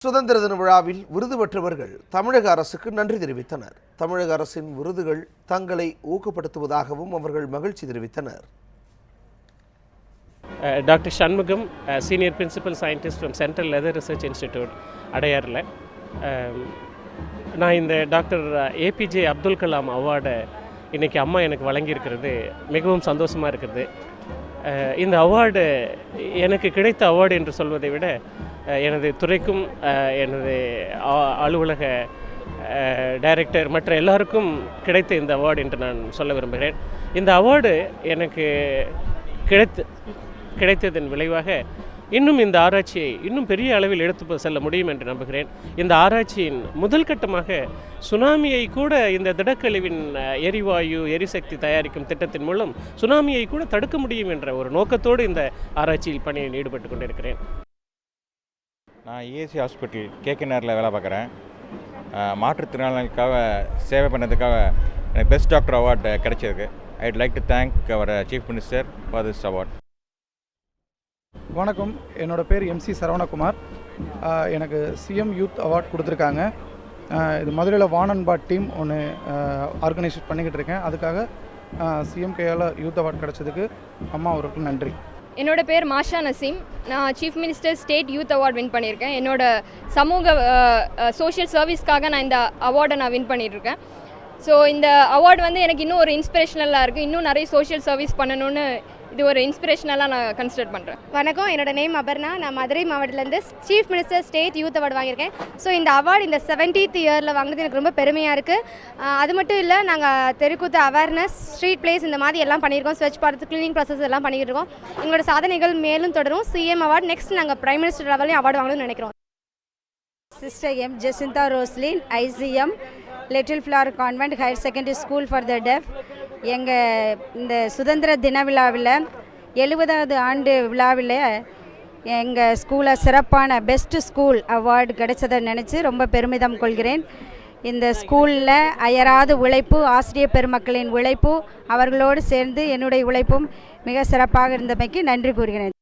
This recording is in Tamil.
சுதந்திர தின விழாவில் விருது பெற்றவர்கள் தமிழக அரசுக்கு நன்றி தெரிவித்தனர். தமிழக அரசின் விருதுகள் தங்களை ஊக்கப்படுத்துவதாகவும் அவர்கள் மகிழ்ச்சி தெரிவித்தனர். Doctor Shanmugam, senior principal scientist from Central Leather Research Institute அடையாரில். நான் இந்த டாக்டர் ஏபிஜே அப்துல் கலாம் அவார்டை இன்றைக்கி அம்மா எனக்கு வழங்கியிருக்கிறது மிகவும் சந்தோஷமாக இருக்குது. இந்த அவார்டு எனக்கு கிடைத்த அவார்டு என்று சொல்வதை விட எனது துறைக்கும் எனது அலுவலக டைரக்டர் மற்ற எல்லாருக்கும் கிடைத்த இந்த அவார்டு என்று நான் சொல்ல விரும்புகிறேன். இந்த அவார்டு எனக்கு கிடைத்ததன் விளைவாக இன்னும் இந்த ஆராய்ச்சியை இன்னும் பெரிய அளவில் எடுத்து செல்ல முடியும் என்று நம்புகிறேன். இந்த ஆராய்ச்சியின் முதல் கட்டமாக சுனாமியை கூட இந்த திடக்கழிவின் எரிவாயு எரிசக்தி தயாரிக்கும் திட்டத்தின் மூலம் சுனாமியை கூட தடுக்க முடியும் என்ற ஒரு நோக்கத்தோடு இந்த ஆராய்ச்சியில் பணியில் ஈடுபட்டு கொண்டிருக்கிறேன். நான் இஎஸ்சி ஹாஸ்பிட்டல் கேகேஆரில் வேலை பார்க்குறேன். மாற்றுத்திறனாளிகளுக்காக சேவை பண்ணதுக்காக எனக்கு பெஸ்ட் டாக்டர் அவார்டு கிடைச்சிருக்கு. I'd like to thank our chief minister for this award. வணக்கம், என்னோடய பேர் எம்சி சரவணகுமார். எனக்கு சிஎம் யூத் அவார்ட் கொடுத்துருக்காங்க. இது மதுரையில் வானன்பாட் டீம் ஒன்று ஆர்கனைஸ் பண்ணிக்கிட்டு இருக்கேன். அதுக்காக சிஎம் கையால் யூத் அவார்ட் கிடச்சதுக்கு அம்மா அவருக்கு நன்றி. என்னோட பேர் மாஷா நசீம். நான் chief minister state youth award win பண்ணியிருக்கேன். என்னோட சமூக சோஷியல் சர்வீஸ்க்காக நான் இந்த அவார்டை நான் வின் பண்ணியிருக்கேன். ஸோ இந்த அவார்டு வந்து எனக்கு இன்னும் ஒரு இன்ஸ்பிரேஷனலாக இருக்குது. இன்னும் நிறைய சோஷியல் சர்வீஸ் பண்ணணும்னு இது ஒரு இன்ஸ்பிரேஷனலாக நான் கன்சிடர் பண்ணுறேன். வணக்கம், என்னோட நேம் அபர்ணா. நான் மதுரை மாவட்டத்திலேருந்து chief minister state youth award வாங்கியிருக்கேன். ஸோ இந்த அவார்டு இந்த 70th இயரில் வாங்கினது எனக்கு ரொம்ப பெருமையாக இருக்குது. அது மட்டும் இல்லை, நாங்கள் தெருக்கூத்து அவேர்னஸ், ஸ்ட்ரீட் பிளேஸ் இந்த மாதிரி எல்லாம் பண்ணியிருக்கோம். ஸ்வச் பாரத் கிளீனிங் ப்ராசஸ் எல்லாம் பண்ணிக்கிட்டு இருக்கோம். எங்களோட சாதனைகள் மேலும் தொடரும். சிஎம் அவார்டு நெக்ஸ்ட் நாங்கள் பிரைம் மினிஸ்டர் லெவலையும் அவார்டு வாங்கணும்னு நினைக்கிறோம். Sister M Jacintha Roslin, ICM little flower convent higher secondary school for the deaf. எங்கள் இந்த சுதந்திர தின விழாவில் 70வது ஆண்டு விழாவில் எங்கள் ஸ்கூலில் சிறப்பான பெஸ்ட் ஸ்கூல் அவார்டு கிடைச்சதை நினச்சி ரொம்ப பெருமிதம் கொள்கிறேன். இந்த ஸ்கூலில் அயராத உழைப்பு, ஆசிரியர் பெருமக்களின் உழைப்பு, அவர்களோடு சேர்ந்து என்னுடைய உழைப்பும் மிக சிறப்பாக இருந்தமைக்கு நன்றி கூறுகிறேன்.